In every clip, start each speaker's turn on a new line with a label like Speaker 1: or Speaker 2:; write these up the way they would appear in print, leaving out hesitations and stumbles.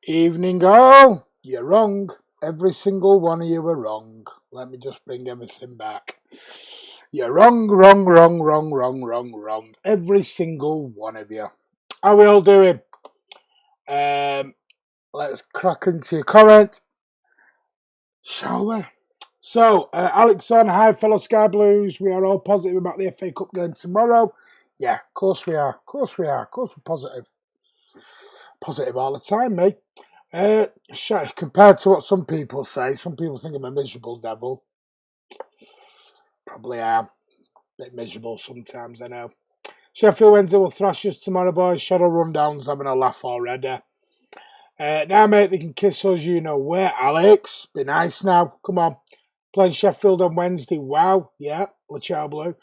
Speaker 1: Evening all. You're wrong. Every single one of you are wrong. Let me just bring everything back. You're wrong, wrong, wrong, wrong, wrong, wrong, wrong. Every single one of you. How we all doing? Let's crack into your comment, shall we? So, Alex on, hi fellow Sky Blues. We are all positive about the FA Cup game tomorrow. Yeah, of course we are. Of course we are. Of course we're positive. Positive all the time, mate. Compared to what some people say, some people think I'm a miserable devil. Probably am. A bit miserable sometimes, I know. Sheffield Wednesday will thrash us tomorrow, boys. Shadow Rundown's having a laugh already. Now, mate, they can kiss us, you know where, Alex. Be nice now. Come on. Playing Sheffield on Wednesday. Wow. Yeah, LaChao Blue.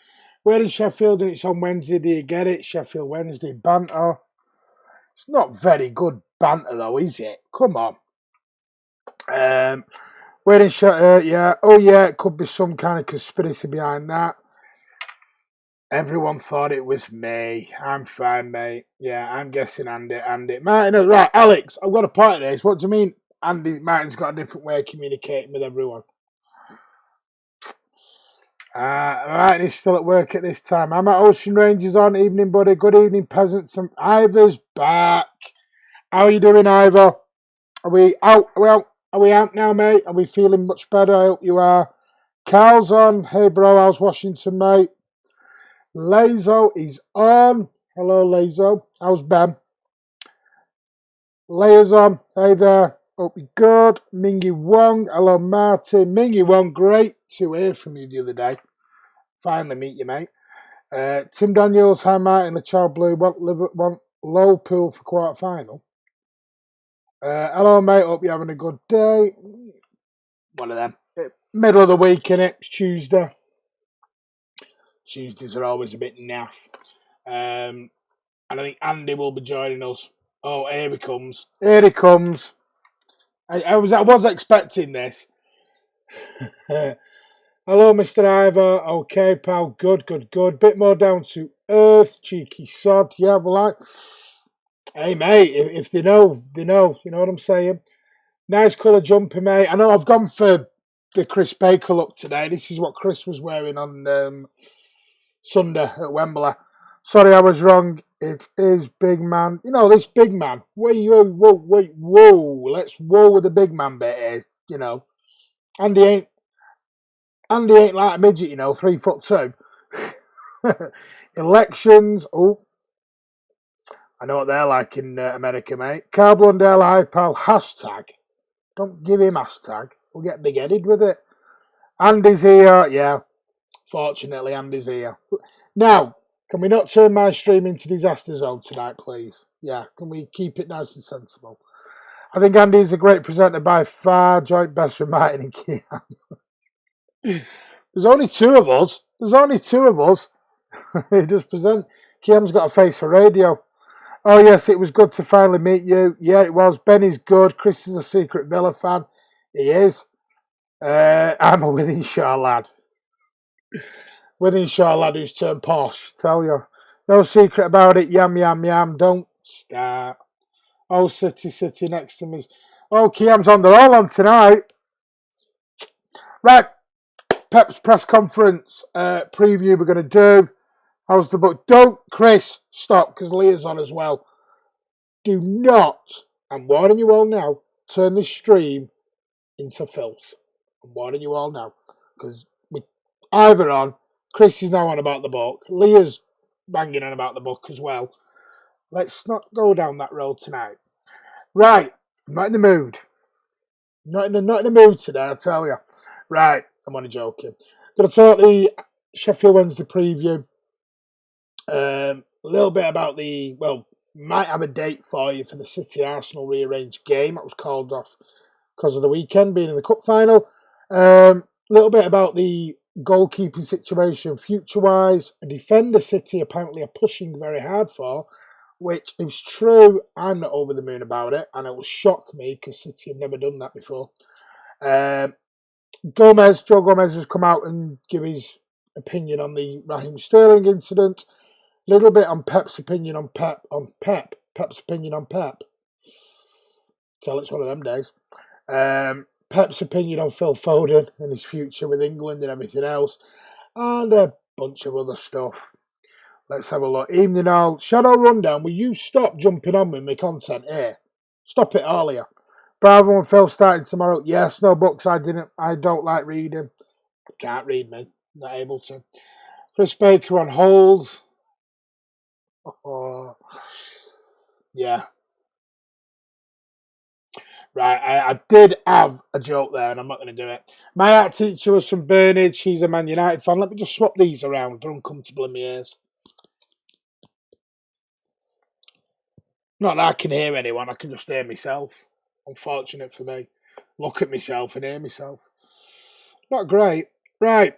Speaker 1: We're in Sheffield and it's on Wednesday. Do you get it? Sheffield Wednesday banter. It's not very good banter, though, is it? Come on. We're in Sheffield. Yeah. Oh, yeah, it could be some kind of conspiracy behind that. Everyone thought it was me. I'm fine, mate. Yeah, I'm guessing Andy. Martin, right, Alex, I've got a part of this. What do you mean Martin's got a different way of communicating with everyone? Right, he's still at work at this time. I'm at Ocean Rangers on. Evening, buddy. Good evening, peasants. Ivor's back. How are you doing, Ivor? Are we out? Are we out now, mate? Are we feeling much better? I hope you are. Carl's on. Hey, bro, how's Washington, mate? Lazo is on. Hello, Lazo. How's Ben? Leia's on. Hey there. Hope you're good. Mingy Wong. Hello, Martin. Mingy Wong, great to hear from you the other day. Finally meet you, mate. Tim Daniels, hi, Martin. The Child Blue want Liverpool for quarter final. Hello, mate. Hope you're having a good day. One of them. Middle of the week, innit? It's Tuesday. Tuesdays are always a bit naff. And I think Andy will be joining us. Oh, here he comes. Here he comes. I was expecting this. Hello, Mr. Ivor. Okay, pal. Good. Bit more down to earth, cheeky sod. Yeah, well, hey, mate, if they know. You know what I'm saying? Nice colour jumper, mate. I know I've gone for the Chris Baker look today. This is what Chris was wearing on Sunday at Wembley. Sorry, I was wrong. It is big man. You know, this big man. Whoa. Let's whoa with the big man bit is, you know. Andy ain't like a midget, you know, 3'2". Elections. Oh, I know what they're like in America, mate. Carl Blundell, hi, pal. Hashtag. Don't give him hashtag. We'll get big-headed with it. Andy's here. Yeah. Fortunately, Andy's here. Now, can we not turn my stream into disaster zone tonight, please? Yeah, can we keep it nice and sensible? I think Andy's a great presenter by far, joint best with Martin and Kiam. There's only two of us. He just present. Kiam's got a face for radio. Oh, yes, it was good to finally meet you. Yeah, it was. Benny's good. Chris is a secret Villa fan. He is. I'm a Withenshaw lad. Withenshaw lad who's turned posh, tell you. No secret about it, yam, don't start. Oh, City next to me. Oh, Kiam's on, they're all on tonight. Right, Pep's press conference preview we're going to do. How's the book? Don't, Chris, stop, because Leah's on as well. Do not, I'm warning you all now, turn this stream into filth. I'm warning you all now, because with Ivor on, Chris is now on about the book. Leah's banging on about the book as well. Let's not go down that road tonight. Right, I'm not in the mood. Not in the mood today, I tell you. Right, I'm only joking. Going to talk the Sheffield Wednesday preview. A little bit about might have a date for you for the City Arsenal rearranged game. That was called off because of the weekend being in the cup final. A little bit about the goalkeeping situation future-wise. A defender City apparently are pushing very hard for, which is true. I'm not over the moon about it, and it will shock me because City have never done that before. Joe Gomez has come out and give his opinion on the Raheem Sterling incident. A little bit on Pep's opinion on Pep. Pep's opinion on Pep. Tell it's one of them days. Pep's opinion on Phil Foden and his future with England and everything else. And a bunch of other stuff. Let's have a look. Evening all. Shadow Rundown. Will you stop jumping on with my content here? Stop it earlier. Bravo and Phil starting tomorrow. Yes, no books. I don't like reading. Can't read, me. Not able to. Chris Baker on hold. Oh, yeah. Right, I did have a joke there, and I'm not going to do it. My art teacher was from Burnage. He's a Man United fan. Let me just swap these around. They're uncomfortable in my ears. Not that I can hear anyone. I can just hear myself. Unfortunate for me. Look at myself and hear myself. Not great. Right.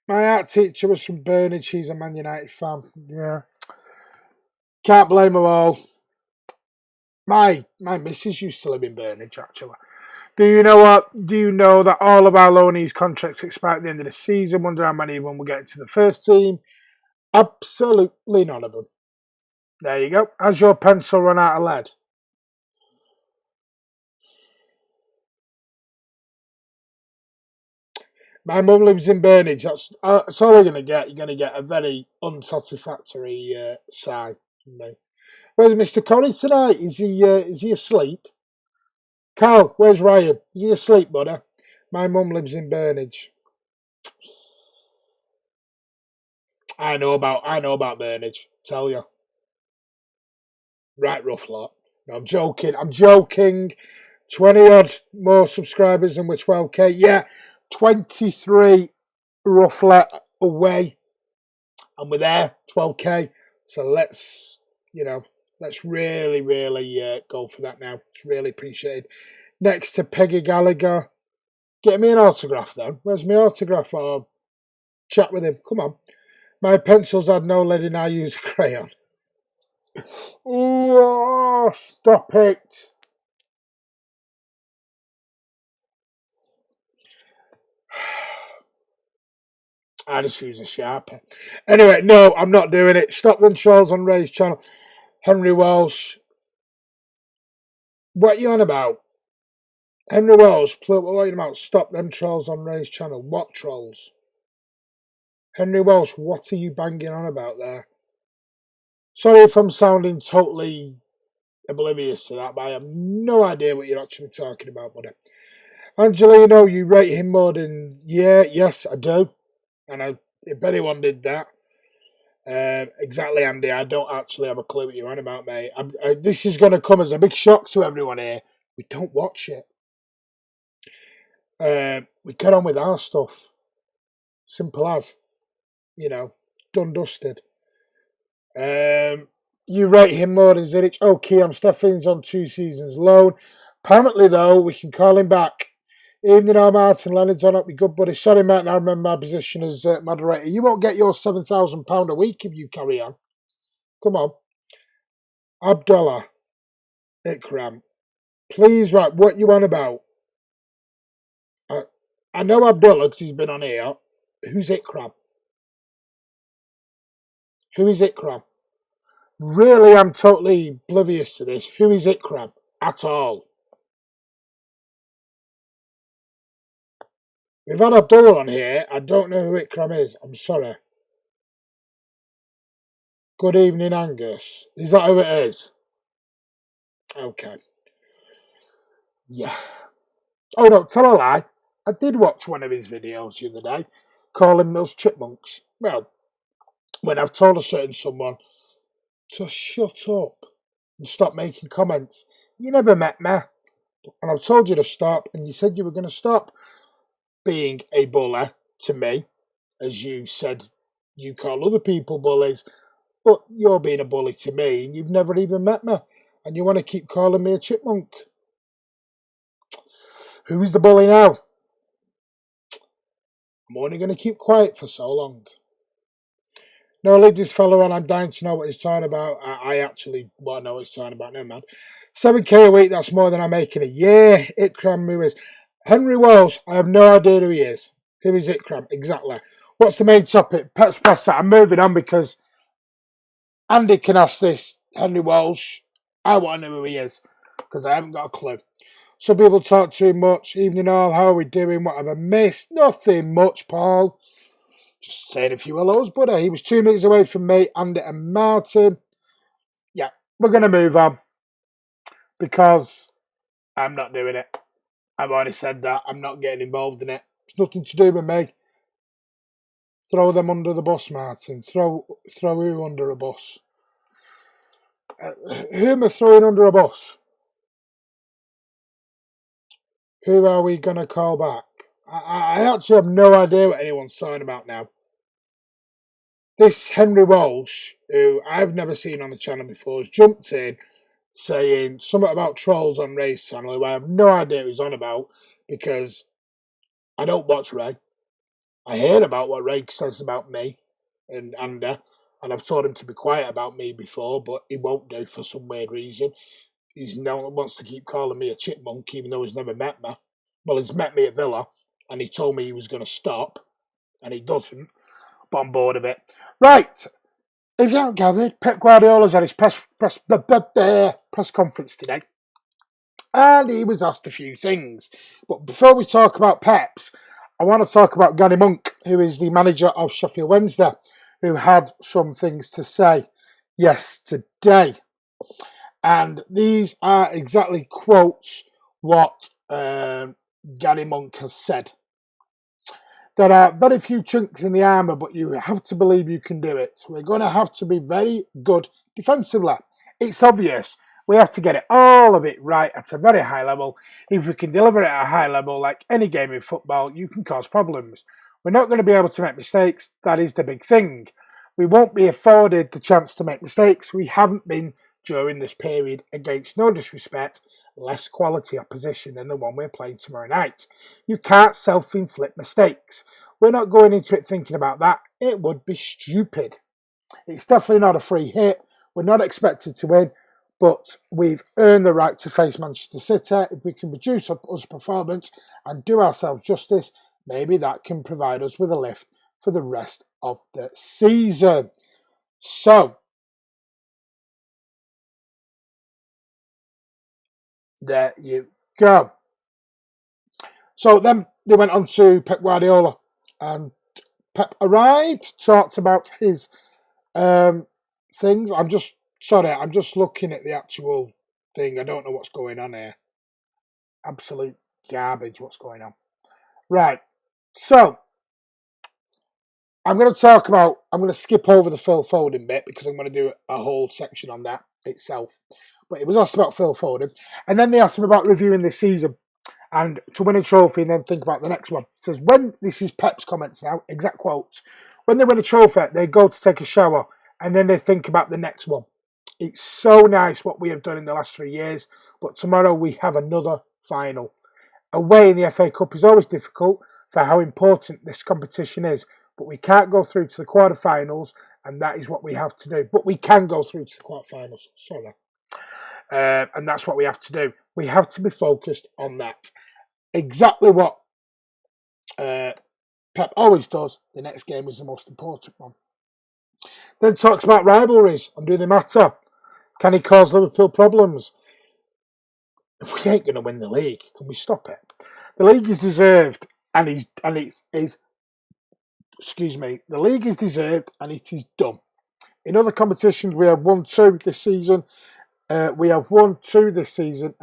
Speaker 1: My art teacher was from Burnage. He's a Man United fan. Yeah. Can't blame them all. My missus used to live in Burnage, actually. Do you know what? Do you know that all of our loanees' contracts expire at the end of the season? Wonder how many of them will get into the first team? Absolutely none of them. There you go. Has your pencil run out of lead? My mum lives in Burnage. That's all you're going to get. You're going to get a very unsatisfactory sigh from me. Where's Mr. Corrie tonight? Is he asleep? Carl, where's Ryan? Is he asleep, buddy? My mum lives in Burnage. I know about Burnage. Tell you. Right, rough lot. No, I'm joking. 20-odd more subscribers and we're 12k. Yeah, 23 roughly away. And we're there, 12k. So let's really, really go for that now. It's really appreciated. Next to Peggy Gallagher. Get me an autograph then. Where's my autograph? Or chat with him. Come on. My pencils had no lead and I use a crayon. Oh, stop it. I just use a Sharpie. Anyway, no, I'm not doing it. Stop them trolls on Ray's channel. Henry Welsh. What are you on about? Henry Welsh, what are you about? Stop them trolls on Ray's channel. What trolls? Henry Welsh, what are you banging on about there? Sorry if I'm sounding totally oblivious to that, but I have no idea what you're actually talking about, buddy. Angelino, you rate him more than... Yes, I do. And if anyone did that... exactly, Andy. I don't actually have a clue what you're on about, mate. This is going to come as a big shock to everyone here. We don't watch it. We get on with our stuff. Simple as. Done, dusted. You rate him more than Zidic. Oh, Kiam, Stephane's on 2 seasons loan. Apparently, though, we can call him back. Evening, all Martin Leonard's on up. Be good, buddy. Sorry, mate, I remember my position as moderator. You won't get your £7,000 a week if you carry on. Come on. Abdullah. Ikram. Please, right, what you on about? I know Abdullah because he's been on here. Who's Ikram? Who is Ikram? Really, I'm totally oblivious to this. Who is Ikram? At all. We've had Abdullah on here. I don't know who Ikram is. I'm sorry. Good evening, Angus. Is that who it is? Okay. Yeah. Oh, no, tell a lie. I did watch one of his videos the other day, calling us chipmunks. Well, when I've told a certain someone to shut up and stop making comments. You never met me. And I've told you to stop, and you said you were going to stop being a bully to me, as you said you call other people bullies, but you're being a bully to me, and you've never even met me, and you want to keep calling me a chipmunk. Who's the bully now? I'm only going to keep quiet for so long. No, leave this fellow on. I'm dying to know what he's talking about. I actually want to know what he's talking about now, man. 7k a week, that's more than I'm making a year. Ikram, who is? Henry Welsh, I have no idea who he is. Who is Ikram? Exactly. What's the main topic? Let's press that. I'm moving on because Andy can ask this. Henry Welsh, I want to know who he is. because I haven't got a clue. Some people talk too much. Evening all, how are we doing? What have I missed? Nothing much, Paul. Just saying a few hellos, buddy. He was 2 minutes away from me, Andy and Martin. Yeah, we're going to move on because I'm not doing it. I've already said that. I'm not getting involved in it. It's nothing to do with me. Throw them under the bus, Martin. Throw who under a bus? Who am I throwing under a bus? Who are we going to call back? I actually have no idea what anyone's talking about now. This Henry Walsh, who I've never seen on the channel before, has jumped in saying something about trolls on Ray's channel, who I have no idea what he's on about because I don't watch Ray. I hear about what Ray says about me and Andy, and I've told him to be quiet about me before, but he won't do for some weird reason. He now wants to keep calling me a chipmunk, even though he's never met me. Well, he's met me at Villa, and he told me he was going to stop, and he doesn't. But I'm bored of it. Right. If you haven't gathered, Pep Guardiola's had his press conference today, and he was asked a few things. But before we talk about Pep's, I want to talk about Gary Monk, who is the manager of Sheffield Wednesday, who had some things to say yesterday. And these are exactly quotes what Gary Monk has said. There are very few chinks in the armour, but you have to believe you can do it. We're going to have to be very good defensively. It's obvious. We have to get it, all of it right at a very high level. If we can deliver it at a high level, like any game in football, you can cause problems. We're not going to be able to make mistakes. That is the big thing. We won't be afforded the chance to make mistakes. We haven't been during this period against, no disrespect, less quality opposition than the one we're playing tomorrow night. You can't self-inflict mistakes. We're not going into it thinking about that. It would be stupid. It's definitely not a free hit. We're not expected to win, but we've earned the right to face Manchester City. If we can produce a performance and do ourselves justice, maybe that can provide us with a lift for the rest of the season. So, there you go. So then they went on to Pep Guardiola, and Pep arrived, talked about his things. I'm just looking at the actual thing. I don't know what's going on here. Absolute garbage, what's going on. Right, so I'm going to skip over the Phil Foden bit because I'm going to do a whole section on that itself. But it was asked about Phil Foden, and then they asked him about reviewing this season and to win a trophy and then think about the next one. It says, this is Pep's comments now, exact quotes. When they win a trophy, they go to take a shower and then they think about the next one. It's so nice what we have done in the last 3 years, but tomorrow we have another final. Away in the FA Cup is always difficult for how important this competition is, but we can't go through to the quarterfinals, and that is what we have to do. But we can go through to the quarterfinals, and that's what we have to do. We have to be focused on that. Exactly what Pep always does. The next game is the most important one. Then talks about rivalries and do they matter? Can he cause Liverpool problems? We ain't going to win the league. Can we stop it? The league is deserved, the league is deserved, and it is done. In other competitions, we have won 2 this season. And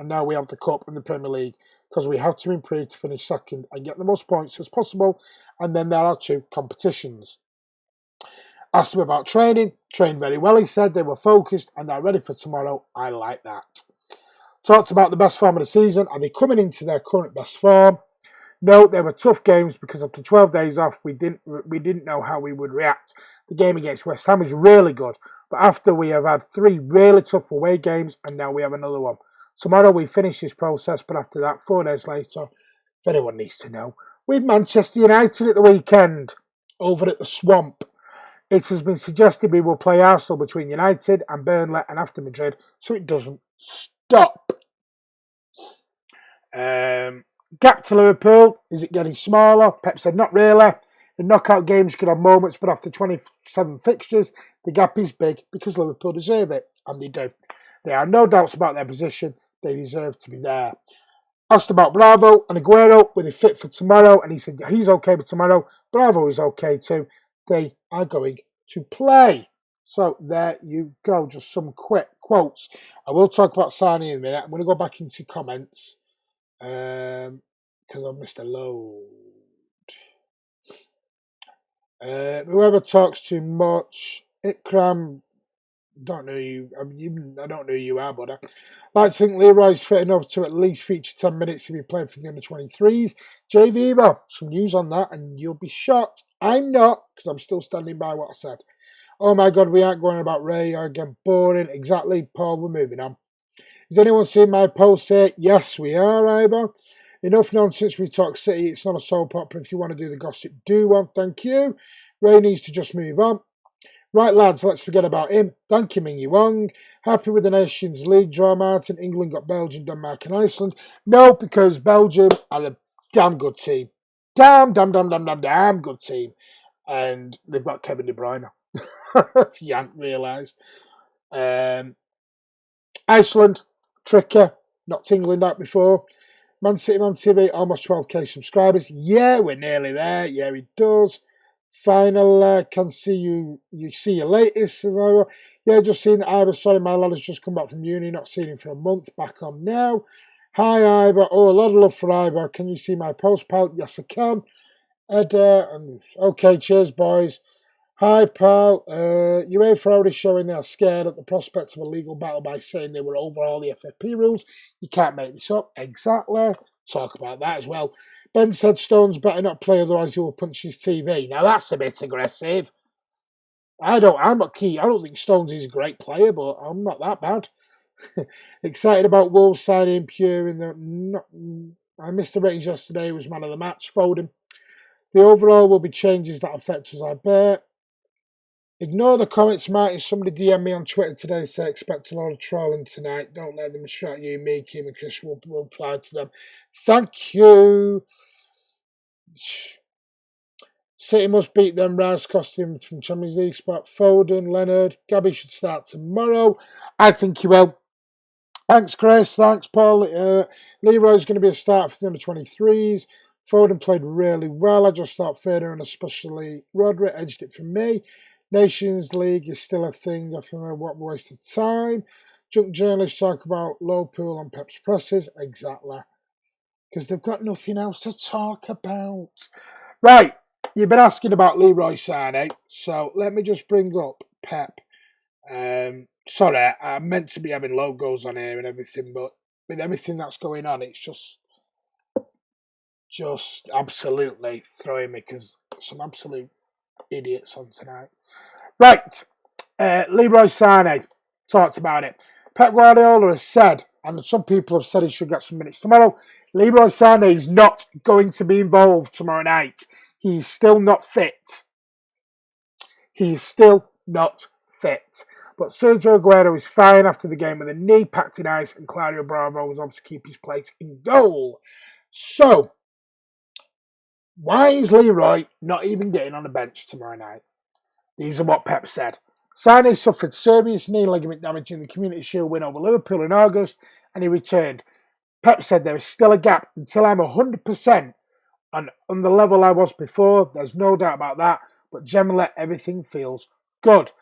Speaker 1: now we have the Cup and the Premier League because we have to improve to finish second and get the most points as possible. And then there are 2 competitions. Asked him about training. Trained very well, he said. They were focused and they're ready for tomorrow. I like that. Talked about the best form of the season. Are they coming into their current best form? No, they were tough games because after 12 days off, we didn't know how we would react. The game against West Ham was really good, but after we have had 3 really tough away games, and now we have another one. Tomorrow we finish this process, but after that, 4 days later, if anyone needs to know, with Manchester United at the weekend, over at the Swamp. It has been suggested we will play Arsenal between United and Burnley and after Madrid, so it doesn't stop. Gap to Liverpool, is it getting smaller? Pep said not really. The knockout games could have moments, but after 27 fixtures, the gap is big because Liverpool deserve it, and they do. There are no doubts about their position, They deserve to be there. Asked about Bravo and Aguero, were they fit for tomorrow? And he said he's okay for tomorrow. Bravo is okay too. They are going to play. So there you go. Just some quick quotes. I will talk about Sani in a minute. I'm going to go back into comments because I've missed a load. Whoever talks too much, Ikram. Don't know you. I don't know who you are, but I like to think Leroy's fit enough to at least feature 10 minutes if he played for the under-23s. J Viva, some news on that, and you'll be shocked. I'm not, because I'm still standing by what I said. Oh my God, we aren't going about Ray again. Boring. Exactly, Paul. We're moving on. Has anyone seen my post here? Yes, we are, Iber. Enough nonsense. We talk City. It's not a soap opera. If you want to do the gossip, do one. Thank you. Ray needs to just move on. Right, lads, let's forget about him. Thank you, Ming Wong. Happy with the Nations League draw, Martin. England got Belgium, Denmark and Iceland. No, because Belgium are a damn good team. Damn good team. And they've got Kevin De Bruyne, if you hadn't realised. Iceland, tricky. Knocked England out before. Man City, Man TV, almost 12k subscribers. Yeah, we're nearly there. Yeah, he does. Final, can see you see your latest, says Ira. Yeah, just seen Ira. Sorry, my lad has just come back from uni, not seen him for a month. Back on now. Hi, Ivor. Oh, a lot of love for Ivor. Can you see my post, pal? Yes, I can. Ed, okay, cheers, boys. Hi, pal. UEFA are already showing they are scared at the prospect of a legal battle by saying they will overhaul the FFP rules. You can't make this up. Exactly. Talk about that as well. Ben said Stones better not play, otherwise he will punch his TV. Now that's a bit aggressive. I'm not key. I don't think Stones is a great player, but I'm not that bad. Excited about Wolves signing Pure in the. I missed the ratings yesterday. He was man of the match. Foden. The overall will be changes that affect us, I bet. Ignore the comments, Martin. Somebody DM me on Twitter today, say expect a lot of trolling tonight. Don't let them distract you. Me, Kiam and Chris will reply to them. Thank you. City must beat them. Rice cost him from Champions League spot. Foden, Leonard, Gabby should start tomorrow. I think he will. Thanks, Chris. Thanks, Paul. Leroy's going to be a start for the under-23s. Foden played really well. I just thought Federer and especially Rodri edged it for me. Nations League is still a thing. I feel like what a waste of time. Junk journalists talk about low pool on Pep's presses. Exactly. Because they've got nothing else to talk about. Right. You've been asking about Leroy Sané. So let me just bring up Pep. Sorry, I meant to be having logos on here and everything, but with everything that's going on, it's just absolutely throwing me because some absolute idiots on tonight. Right, Leroy Sané talked about it. Pep Guardiola has said, and some people have said he should get some minutes tomorrow, Leroy Sané is not going to be involved tomorrow night. He's still not fit. He's still not fit. But Sergio Aguero is fine after the game with a knee packed in ice, and Claudio Bravo was able to keep his place in goal. So, why is Leroy not even getting on the bench tomorrow night? These are what Pep said. Sané suffered serious knee ligament damage in the Community Shield win over Liverpool in August, and he returned. Pep said there is still a gap until I'm 100% on the level I was before. There's no doubt about that, but generally everything feels good.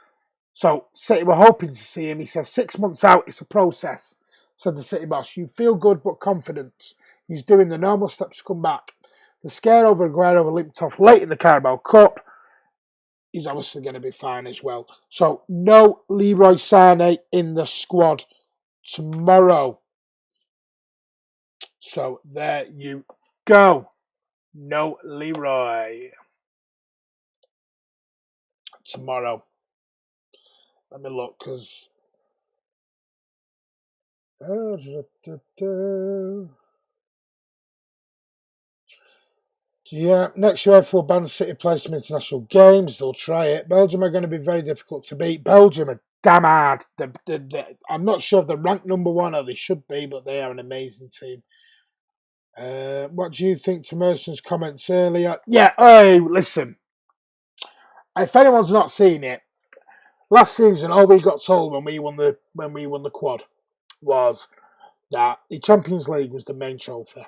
Speaker 1: So City were hoping to see him. He says 6 months out, it's a process, said the City boss. You feel good but confident. He's doing the normal steps to come back. The scare over Aguero limped off late in the Carabao Cup. He's obviously going to be fine as well. So no Leroy Sané in the squad tomorrow. So there you go. No Leroy tomorrow. Let me look, because yeah, next UEFA will ban City players from international games. They'll try it. Belgium are going to be very difficult to beat. Belgium are damn hard. I'm not sure if they're ranked number one, or they should be, but they are an amazing team. What do you think to Merson's comments earlier? Yeah, hey, listen. If anyone's not seen it, last season all we got told when we won the quad was that the Champions League was the main trophy.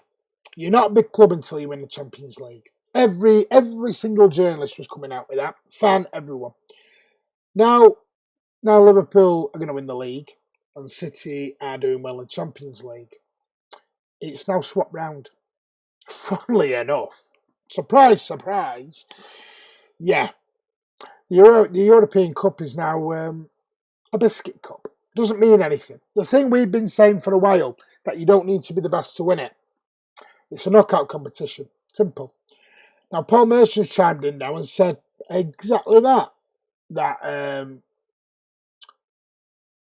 Speaker 1: You're not a big club until you win the Champions League. Every single journalist was coming out with that. Fan, everyone. Now Liverpool are going to win the league, and City are doing well in the Champions League. It's now swapped round. Funnily enough, surprise, surprise. Yeah, the European Cup is now a biscuit cup. Doesn't mean anything. The thing we've been saying for a while, that you don't need to be the best to win it. It's a knockout competition. Simple. Now, Paul Mercer's chimed in now and said exactly that. That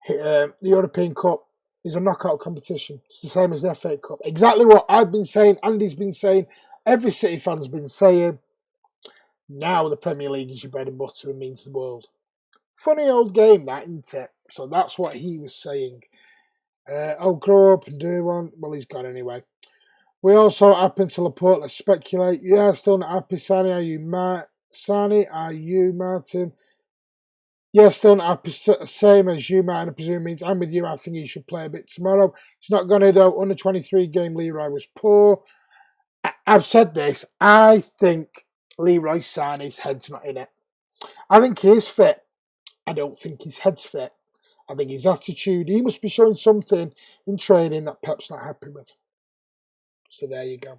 Speaker 1: the European Cup is a knockout competition. It's the same as the FA Cup. Exactly what I've been saying, Andy's been saying, every City fan's been saying. Now the Premier League is your bread and butter and means the world. Funny old game, that, isn't it? So that's what he was saying. Grow up and do one. Well, he's gone anyway. We also happen to Laporte. Let's speculate. Yeah, still not happy. Sani, are you Martin? Yeah, still not happy. Same as you, Martin. I presume means I'm with you. I think he should play a bit tomorrow. He's not going to, though. Under 23 game, Leroy was poor. I've said this. I think Leroy Sané's head's not in it. I think he is fit. I don't think his head's fit. I think his attitude, he must be showing something in training that Pep's not happy with. So there you go.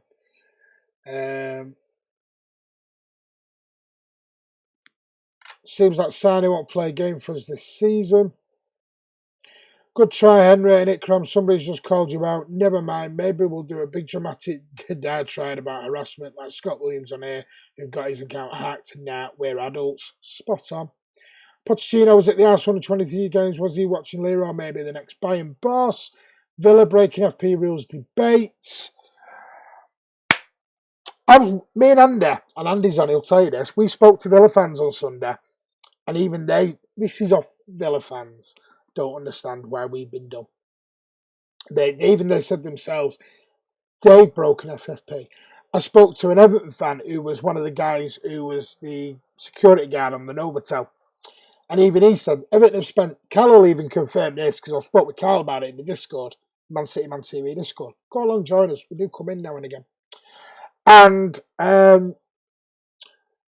Speaker 1: Seems like Sané won't play a game for us this season. Good try, Henry and Ikram. Somebody's just called you out. Never mind. Maybe we'll do a big dramatic diatribe about harassment like Scott Williams on here, who got his account hacked. Nah, we're adults. Spot on. Pochettino was at the Arsenal 23 games. Was he watching Leroy? Maybe the next Bayern boss. Villa breaking FP rules debate. Me and Andy, and Andy's on, he'll tell you this. We spoke to Villa fans on Sunday, and even this is off Villa fans, don't understand why we've been done. They said themselves, they've broken FFP. I spoke to an Everton fan who was one of the guys who was the security guard on the Novotel. And even he said, Everton have spent, Carl will even confirm this, because I spoke with Carl about it in the Discord, Man City, Man TV Discord. Go along, join us. We do come in now and again. And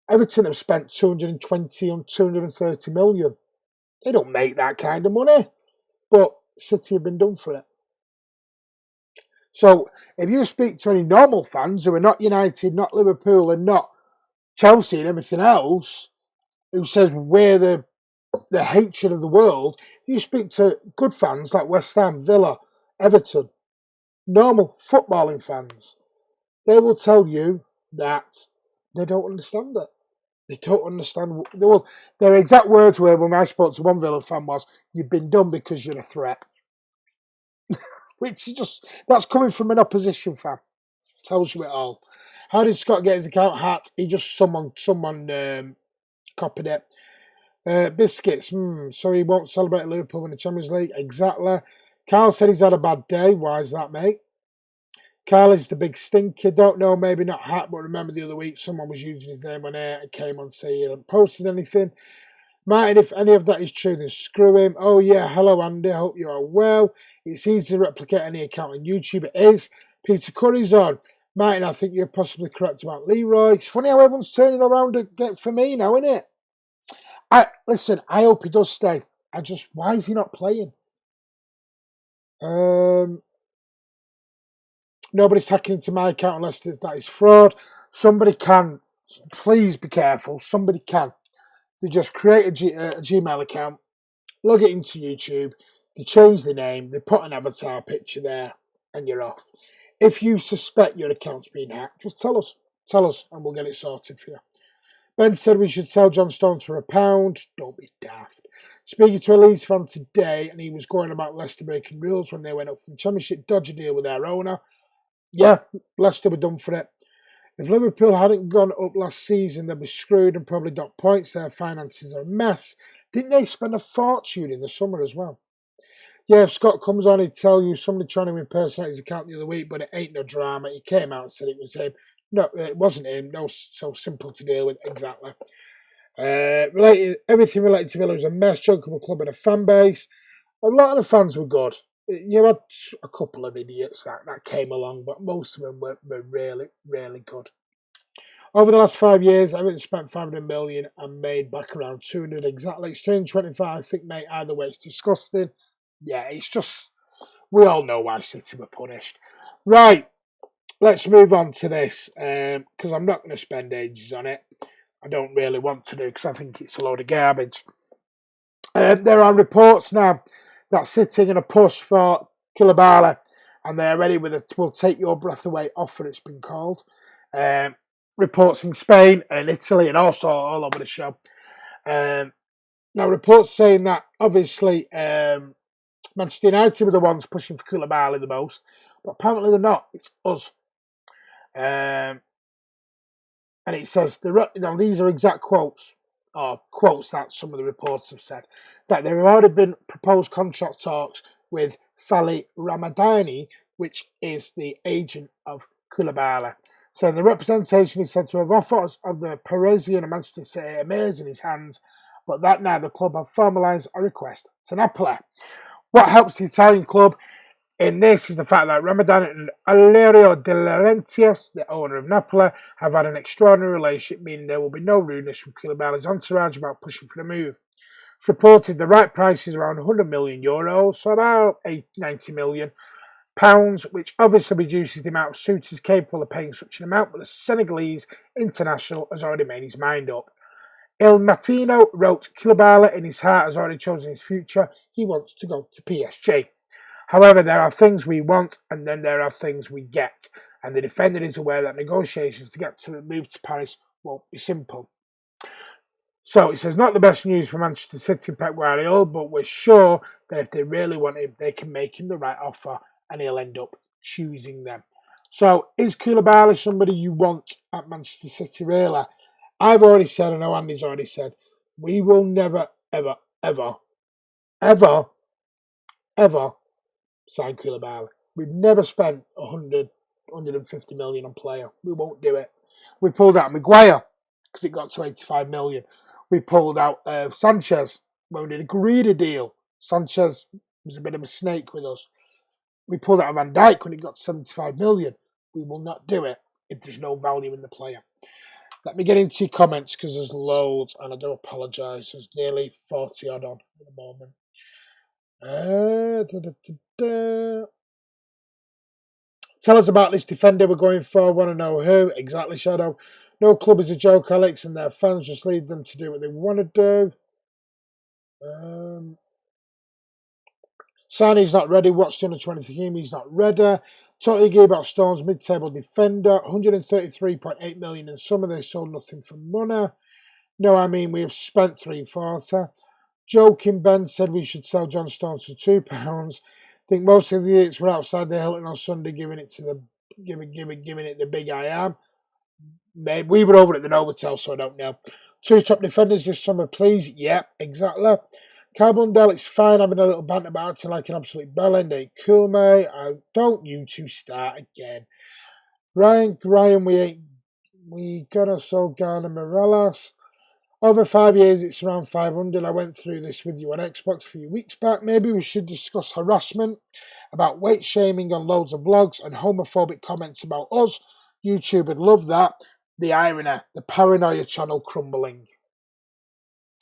Speaker 1: Everton have spent 220 and 230 million. They don't make that kind of money. But City have been done for it. So if you speak to any normal fans who are not United, not Liverpool, and not Chelsea and everything else, who says we're the hatred of the world, you speak to good fans like West Ham, Villa, Everton, normal footballing fans, they will tell you that they don't understand it. They don't understand. Their exact words were, when I spoke to one Villa fan, was, you've been done because you're a threat. Which is just, that's coming from an opposition fan. Tells you it all. How did Scott get his account hacked? He just, someone copied it. Biscuits, so he won't celebrate Liverpool in the Champions League. Exactly. Carl said he's had a bad day. Why is that, mate? Carl is the big stinker. Don't know, maybe not hacked, but remember the other week someone was using his name on air and came on saying he hadn't posted anything. Martin, if any of that is true, then screw him. Oh yeah, hello Andy, I hope you are well. It's easy to replicate any account on YouTube. It is. Peter Curry's on. Martin, I think you're possibly correct about Leroy. It's funny how everyone's turning around for me now, isn't it? Listen, I hope he does stay. Why is he not playing? Nobody's hacking into my account unless that is fraud. Somebody can. Please be careful. Somebody can. They just create a Gmail account, log it into YouTube, they change the name, they put an avatar picture there, and you're off. If you suspect your account's been hacked, just tell us. Tell us, and we'll get it sorted for you. Ben said we should sell John Stones for £1. Don't be daft. Speaking to a Leeds fan today, and he was going about Leicester breaking rules when they went up from the Championship, dodgy deal with their owner. Yeah, Leicester were done for it. If Liverpool hadn't gone up last season, they'd be screwed and probably docked points. Their finances are a mess. Didn't they spend a fortune in the summer as well? Yeah, if Scott comes on, he'd tell you somebody trying to impersonate his account the other week, but it ain't no drama. He came out and said it was him. No, it wasn't him. No, so simple to deal with. Exactly. Everything related to Villa was a mess. Chunkable club and a fan base. A lot of the fans were good. You had a couple of idiots that came along, but most of them were really, really good. Over the last 5 years, Everton spent 500 million and made back around 200 exactly. It's 225, I think, mate. Either way, it's disgusting. Yeah, it's just, we all know why City were punished. Right, let's move on to this because I'm not going to spend ages on it. I don't really want to do because I think it's a load of garbage. There are reports now that City are going to push for Koulibaly and they're ready with a "will take your breath away" offer, it's been called. Reports in Spain and Italy and also all over the show. Now, reports saying that obviously Manchester United were the ones pushing for Koulibaly the most, but apparently they're not. It's us. And it says, these are exact quotes, or quotes that some of the reports have said, that there have already been proposed contract talks with Fali Ramadani, which is the agent of Koulibaly. So the representation is said to have offers of the Parisian and Manchester City Emirs in his hands, but that now the club have formalised a request to Napoli. What helps the Italian club in this is the fact that Ramadan and Allerio De Laurentiis, the owner of Napoli, have had an extraordinary relationship, meaning there will be no rudeness from Koulibaly's entourage about pushing for the move. It's reported the right price is around €100 million, so about £90 million, which obviously reduces the amount of suitors capable of paying such an amount, but the Senegalese international has already made his mind up. Il Mattino wrote, Koulibaly in his heart has already chosen his future. He wants to go to PSG. However, there are things we want and then there are things we get. And the defender is aware that negotiations to get to move to Paris won't be simple. So it says, not the best news for Manchester City and Pep Guardiola, but we're sure that if they really want him, they can make him the right offer and he'll end up choosing them. So is Koulibaly somebody you want at Manchester City, really? I've already said, I know Andy's already said, we will never, ever, ever, ever, ever sign Koulibaly. We've never spent 100, 150 million on player. We won't do it. We pulled out Maguire because it got to 85 million. We pulled out Sanchez when we did agreed a deal. Sanchez was a bit of a snake with us. We pulled out Van Dijk when it got to 75 million. We will not do it if there's no value in the player. Let me get into your comments because there's loads and I do apologise. There's nearly 40 odd on at the moment. Tell us about this defender we're going for. Want to know who? Exactly, Shadow. No club is a joke, Alex, and their fans just lead them to do what they want to do. Sani's not ready. Watched the under-20 team. He's not ready. Totally agree about Stone's mid-table defender. 133.8 million, and some of they sold nothing for money. No, I mean we have spent 340. Joking Ben said we should sell John Stones for £2. Think most of the idiots were outside the Hilton on Sunday giving it the big I am. Maybe we were over at the Novotel, so I don't know. 2 top defenders this summer, please. Yeah, exactly. Carbondale, it's fine having a little banter about it like an absolute bellend. Ain't cool, mate. Don't you two start again. Ryan, we gonna sell Garner Morales. Over 5 years, it's around 500. I went through this with you on Xbox a few weeks back. Maybe we should discuss harassment, about weight shaming on loads of blogs, and homophobic comments about us. YouTube would love that. The irony, the paranoia channel crumbling.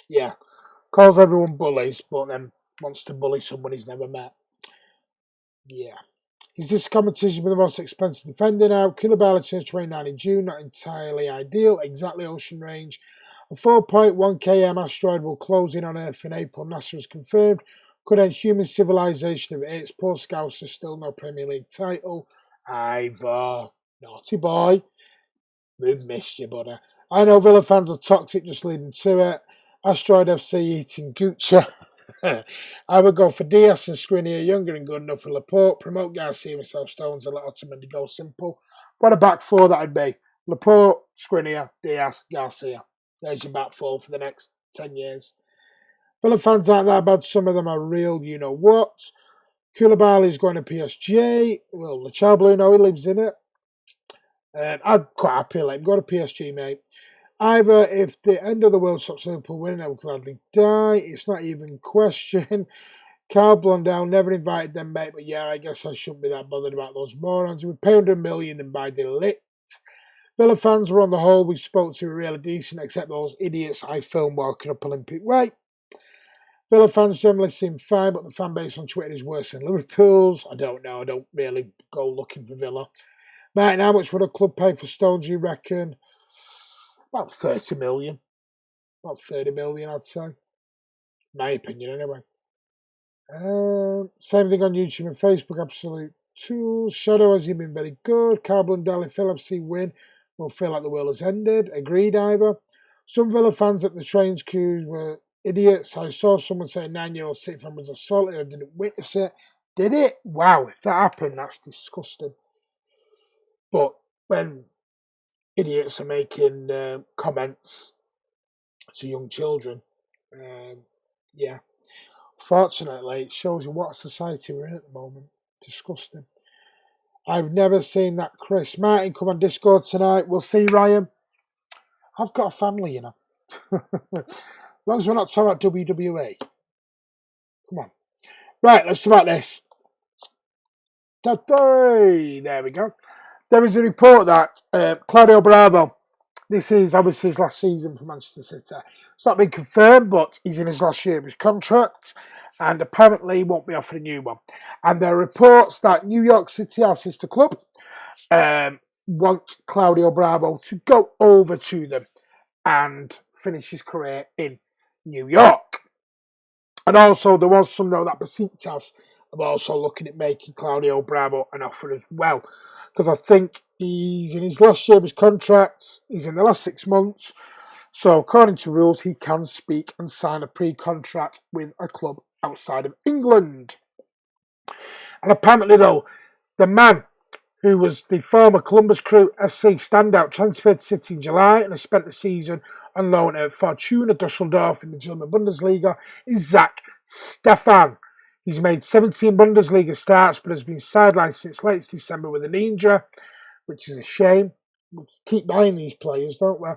Speaker 1: Yeah, calls everyone bullies, but then wants to bully someone he's never met. Yeah. Is this competition with the most expensive defender now? Koulibaly turns 29 in June, not entirely ideal. Exactly ocean range. A 4.1 km asteroid will close in on Earth in April. NASA has confirmed. Could end human civilization if it hits. Poor Scouser, still no Premier League title. Ivor, naughty boy. We've missed you, buddy. I know Villa fans are toxic, just leading to it. Asteroid FC eating Gucci. I would go for Diaz and Skriniar, younger and good enough for Laporte. Promote Garcia, myself, Stones, and let Ottoman go simple. What a back four that would be. Laporte, Skriniar, Diaz, Garcia. There's your back four for the next 10 years. Villa fans aren't that bad. Some of them are real, you know what. Koulibaly is going to PSG. Well, the Chabluno, he lives in it. I'm quite happy to let him go to PSG, mate. Either if the end of the world stops Liverpool winning, I will gladly die. It's not even a question. Carl Blundell never invited them, mate, but yeah, I guess I shouldn't be that bothered about those morons. We pay 100 million and buy delict. Villa fans were on the whole we spoke to were really decent, except those idiots I filmed walking up Olympic Way. Villa fans generally seem fine, but the fan base on Twitter is worse than Liverpool's. I don't know. I don't really go looking for Villa. Martin, how much would a club pay for Stones, you reckon? About 30 million. About 30 million, I'd say. My opinion, anyway. Same thing on YouTube and Facebook, absolute tools. Shadow has he been very good. Carl and Deli Phillips win will feel like the world has ended. Agreed, Ivor. Some Villa fans at the trains queues were idiots. I saw someone say a 9-year-old City fan was assaulted and didn't witness it. Did it? Wow, if that happened, that's disgusting. But when idiots are making comments to young children, yeah. Fortunately, it shows you what society we're in at the moment. Disgusting. I've never seen that. Chris Martin, come on Discord tonight. We'll see, Ryan. I've got a family, you know. As long as we're not talking about WWE. Come on. Right, let's talk about this. There we go. There is a report that Claudio Bravo, this is obviously his last season for Manchester City. It's not been confirmed, but he's in his last year of his contract and apparently won't be offered a new one. And there are reports that New York City, our sister club, want Claudio Bravo to go over to them and finish his career in New York. And also, there was some know that Besiktas are also looking at making Claudio Bravo an offer as well. Because I think he's in his last year of his contract, he's in the last 6 months. So, according to rules, he can speak and sign a pre-contract with a club outside of England. And apparently, though, the man who was the former Columbus Crew SC standout transferred to City in July and has spent the season on loan at Fortuna Dusseldorf in the German Bundesliga is Zach Stefan. He's made 17 Bundesliga starts but has been sidelined since late December with a knee injury, which is a shame. We keep buying these players, don't we?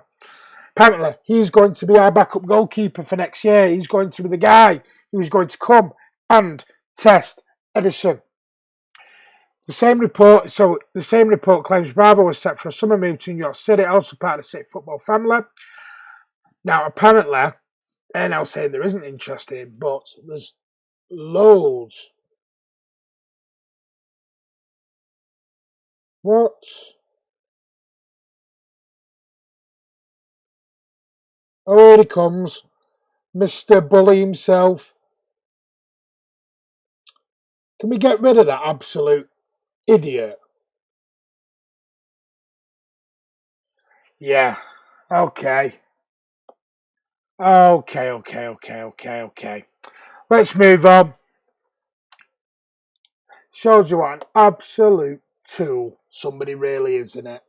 Speaker 1: Apparently, he's going to be our backup goalkeeper for next year. He's going to be the guy who's going to come and test Edison. The same report claims Bravo was set for a summer move to New York City, also part of the City football family. Now, apparently, they're now saying there isn't interest in, but there's loads. What? Oh, here he comes. Mr. Bully himself. Can we get rid of that absolute idiot? Yeah. Okay. Let's move on. Shows you what an absolute tool somebody really is, isn't it?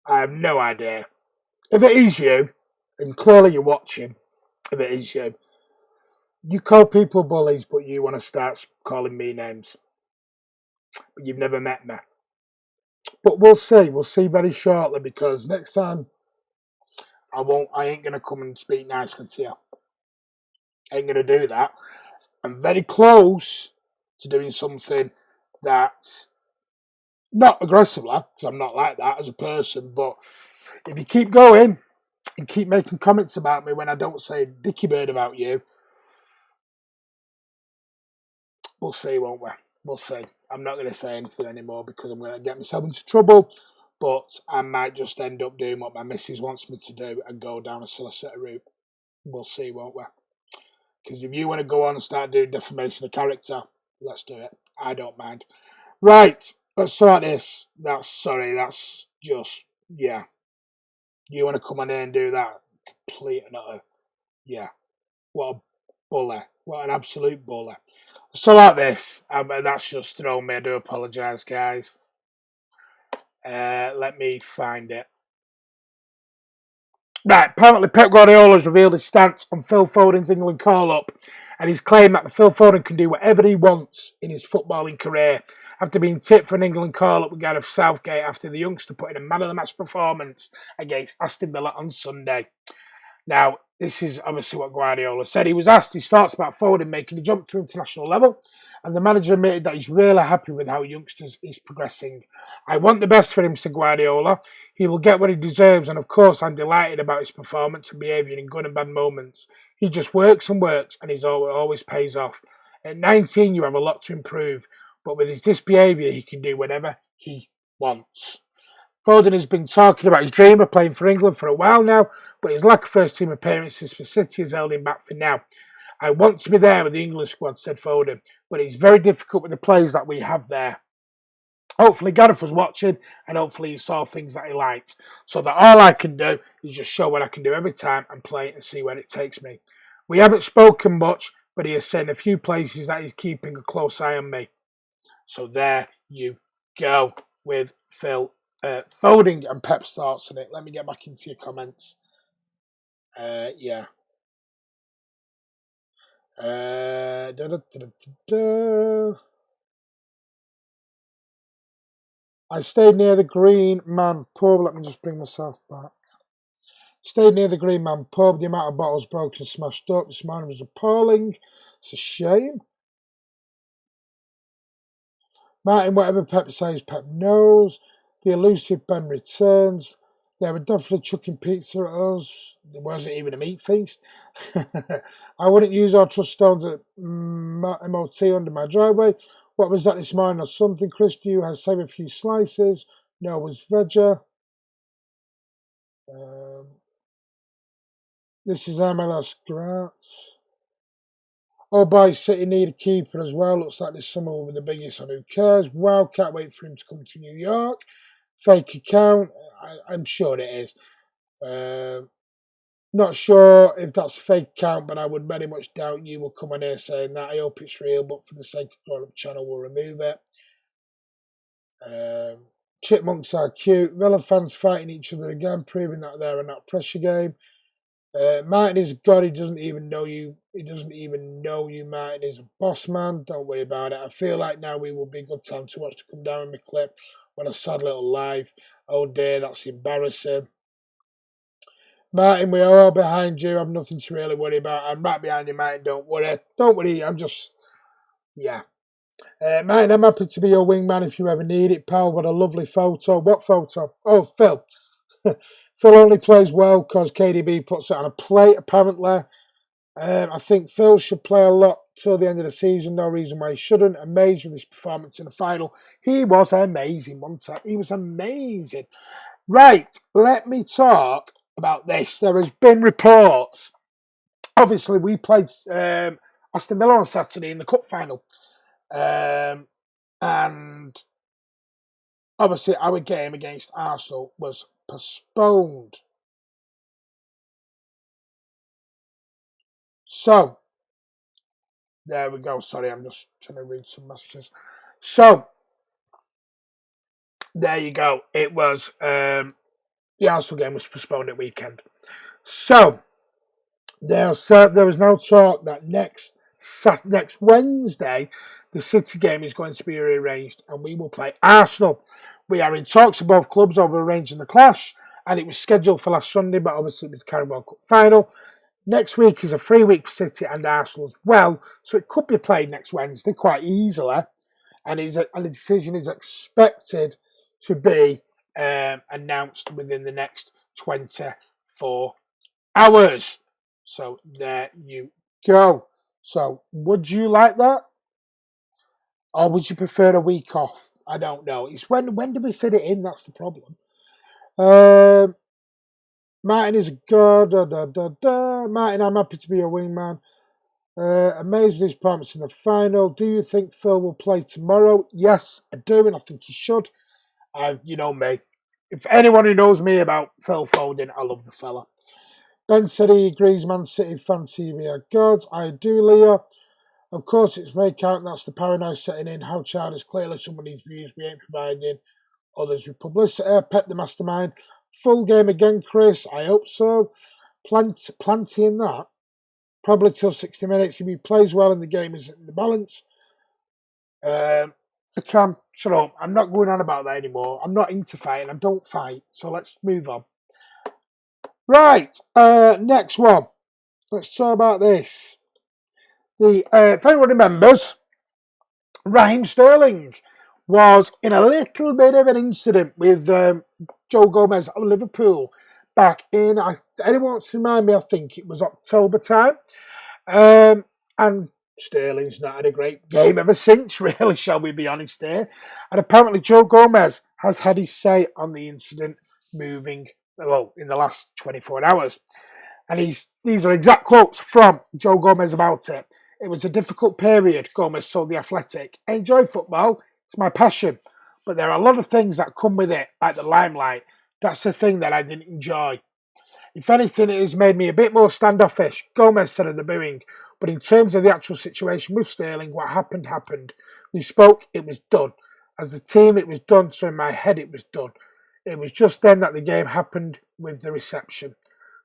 Speaker 1: I have no idea. If it is you, and clearly you're watching, if it is you, you call people bullies, but you want to start calling me names. But you've never met me. But we'll see. We'll see very shortly because next time I ain't going to come and speak nicely to you. I ain't going to do that. I'm very close to doing something that, not aggressively, because I'm not like that as a person, but if you keep going and keep making comments about me when I don't say dicky bird about you, we'll see, won't we? We'll see. I'm not going to say anything anymore because I'm going to get myself into trouble, but I might just end up doing what my missus wants me to do and go down a solicitor route. We'll see, won't we? Because if you want to go on and start doing defamation of character, let's do it. I don't mind. Right, let's sort this. That's just, yeah. You want to come on here and do that? Complete and utter, yeah. What a bully. What an absolute bully. So like this. That's just thrown me. I do apologise, guys. Let me find it. Right, apparently Pep Guardiola has revealed his stance on Phil Foden's England call-up and he's claimed that Phil Foden can do whatever he wants in his footballing career after being tipped for an England call-up with Gareth Southgate after the youngster put in a man-of-the-match performance against Aston Villa on Sunday. Now, this is obviously what Guardiola said. He was asked his thoughts about Foden making the jump to international level, and the manager admitted that he's really happy with how youngsters is progressing. I want the best for him, said Guardiola. He will get what he deserves, and of course I'm delighted about his performance and behaviour in good and bad moments. He just works and works, and he always pays off. At 19, you have a lot to improve, but with his behaviour, he can do whatever he wants. Foden has been talking about his dream of playing for England for a while now, but his lack of first-team appearances for City has held him back for now. I want to be there with the England squad, said Foden, but it's very difficult with the players that we have there. Hopefully Gareth was watching, and hopefully he saw things that he liked, so that all I can do is just show what I can do every time and play and see where it takes me. We haven't spoken much, but he has said in a few places that he's keeping a close eye on me. So there you go with Phil Foden and Pep's thoughts on it. Let me get back into your comments. Yeah. I stayed near the Green Man pub. Let me just bring myself back. Stayed near the Green Man pub. The amount of bottles broken and smashed up this morning was appalling. It's a shame. Martin, whatever Pep says, Pep knows. The elusive Ben returns. They were definitely chucking pizza at us. There wasn't even a meat feast. I wouldn't use our trust stones at MOT under my driveway. What was that this morning or something? Chris, do you have saved a few slices? No, it was veggie. This is MLS Grats. Oh boy, City need a keeper as well. Looks like this summer will be the biggest, and who cares? Wow, can't wait for him to come to New York. Fake account. I'm sure it is. Not sure if that's a fake account, but I would very much doubt you will come on here saying that. I hope it's real, but for the sake of growing up the channel, we'll remove it. Chipmunks are cute. Villa fans fighting each other again, proving that they're in that pressure game. Martin is God. He doesn't even know you. He doesn't even know you. Martin is a boss man. Don't worry about it. I feel like now we will be a good time to watch to come down in my clip. What a sad little life. Oh dear, that's embarrassing. Martin, we are all behind you. I've nothing to really worry about. I'm right behind you, Martin. Don't worry. Don't worry. I'm just, yeah. Martin, I'm happy to be your wingman if you ever need it, pal. What a lovely photo. What photo? Oh, Phil. Phil only plays well because KDB puts it on a plate, apparently. I think Phil should play a lot till the end of the season. No reason why he shouldn't. Amazed with his performance in the final. He was amazing, wasn't he? He was amazing. Right, let me talk about this. There has been reports. Obviously, we played Aston Villa on Saturday in the cup final. And obviously, our game against Arsenal was postponed. So, there we go. Sorry, I'm just trying to read some messages. So, there you go. It was, the Arsenal game was postponed at weekend. So, there was no talk that next Wednesday, the City game is going to be rearranged and we will play Arsenal. We are in talks with both clubs over arranging the clash, and it was scheduled for last Sunday, but obviously it was the Carabao Cup final. Next week is a free week for City and Arsenal as well, so it could be played next Wednesday quite easily, and the decision is expected to be announced within the next 24 hours. So there you go. So would you like that? Or would you prefer a week off? I don't know. It's when do we fit it in? That's the problem. Martin is good. Martin, I'm happy to be a wingman. Amazed with his performance in the final. Do you think Phil will play tomorrow? Yes, I do, and I think he should. You know me. If anyone who knows me about Phil Foden, I love the fella. Ben said he agrees Man City fan TV are gods. I do, Leah. Of course, it's make out that's the paranoia setting in. How childish. Clearly, some of these views we ain't providing others with publicity. Pep the mastermind. Full game again, Chris. I hope so. Plenty in that. Probably till 60 minutes. If he plays well and the game is in the balance. shut up. I'm not going on about that anymore. I'm not into fighting. I don't fight. So let's move on. Right, next one. Let's talk about this. If anyone remembers, Raheem Sterling was in a little bit of an incident with Joe Gomez of Liverpool back in, anyone wants to remind me, I think it was October time. And Sterling's not had a great game ever since, really, shall we be honest here. And apparently Joe Gomez has had his say on the incident in the last 24 hours. And these are exact quotes from Joe Gomez about it. It was a difficult period, Gomez told The Athletic. I enjoy football. It's my passion. But there are a lot of things that come with it, like the limelight. That's the thing that I didn't enjoy. If anything, it has made me a bit more standoffish, Gomez said at the booing. But in terms of the actual situation with Sterling, what happened, happened. We spoke, it was done. As a team, it was done, so in my head, it was done. It was just then that the game happened with the reception.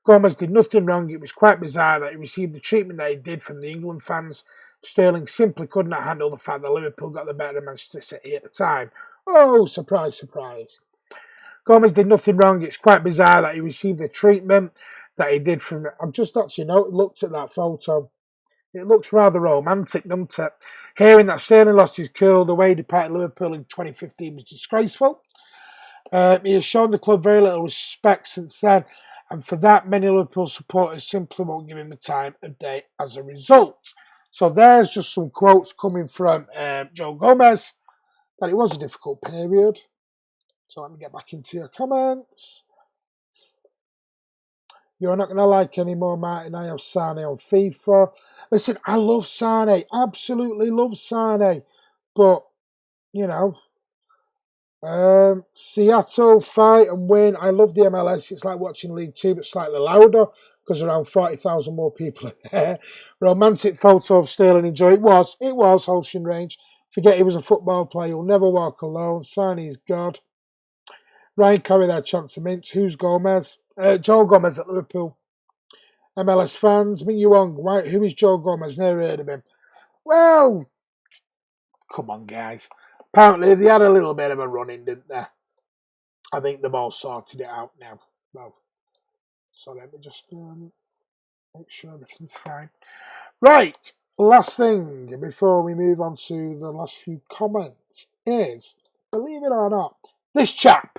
Speaker 1: Gomez did nothing wrong. It was quite bizarre that he received the treatment that he did from the England fans. Sterling simply could not handle the fact that Liverpool got the better of Manchester City at the time. Oh, surprise, surprise. Gomez did nothing wrong. It's quite bizarre that he received the treatment that he did from... I've just actually looked at that photo. It looks rather romantic, doesn't it? Hearing that Sterling lost his cool the way he departed Liverpool in 2015 was disgraceful. He has shown the club very little respect since then, and for that, many Liverpool supporters simply won't give him the time of day as a result. So there's just some quotes coming from Joe Gomez, that it was a difficult period. So let me get back into your comments. You're not going to like any more, Martin. I have Sane on FIFA. Listen, I love Sane. Absolutely love Sane. But, Seattle fight and win. I love the MLS. It's like watching League Two, but slightly louder because around 40,000 more people are there. Romantic photo of Sterling and Joe. It was Ocean Range. Forget he was a football player. He'll never walk alone. Sane is God. Ryan carried their chance of mints. Who's Gomez? Joe Gomez at Liverpool. MLS fans, Ming Yuang, who is Joe Gomez? Never heard of him. Well, come on, guys. Apparently, they had a little bit of a run-in, didn't they? I think they've all sorted it out now. Well, so let me just make sure everything's fine. Right, last thing before we move on to the last few comments is, believe it or not, this chap,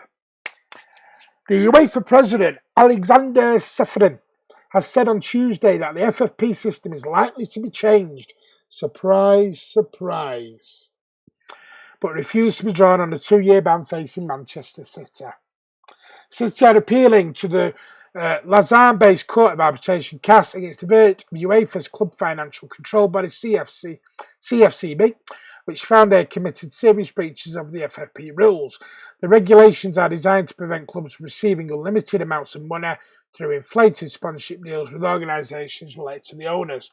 Speaker 1: the UEFA president, Alexander Seferin, has said on Tuesday that the FFP system is likely to be changed. Surprise, surprise. But refused to be drawn on a 2-year ban facing Manchester City. City are appealing to the Lausanne-based Court of Arbitration CAS against the verdict of UEFA's club financial control body CFCB, which found they had committed serious breaches of the FFP rules. The regulations are designed to prevent clubs from receiving unlimited amounts of money through inflated sponsorship deals with organisations related to the owners.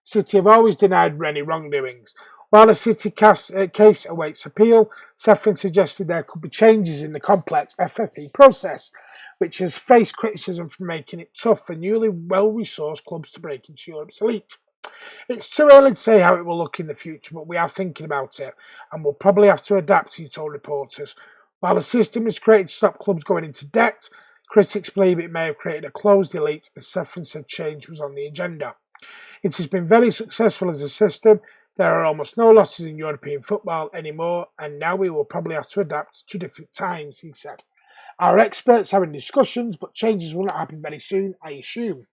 Speaker 1: City have always denied any wrongdoings. While the City case awaits appeal, Seferin suggested there could be changes in the complex FFP process, which has faced criticism for making it tough for newly well-resourced clubs to break into Europe's elite. It's too early to say how it will look in the future, but we are thinking about it, and we'll probably have to adapt, he told reporters. While the system was created to stop clubs going into debt, critics believe it may have created a closed elite, as Seferin said change was on the agenda. It has been very successful as a system. There are almost no losses in European football anymore, and now we will probably have to adapt to different times, he said. Our experts are in discussions, but changes will not happen very soon, I assume.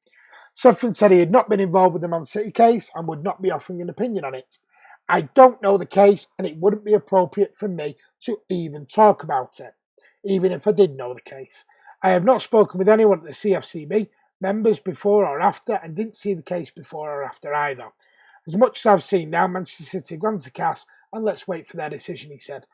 Speaker 1: Seferin said he had not been involved with the Man City case and would not be offering an opinion on it. I don't know the case, and it wouldn't be appropriate for me to even talk about it, even if I did know the case. I have not spoken with anyone at the CFCB members before or after, and didn't see the case before or after either. As much as I've seen now, Manchester City have gone to CAS, and let's wait for their decision, he said.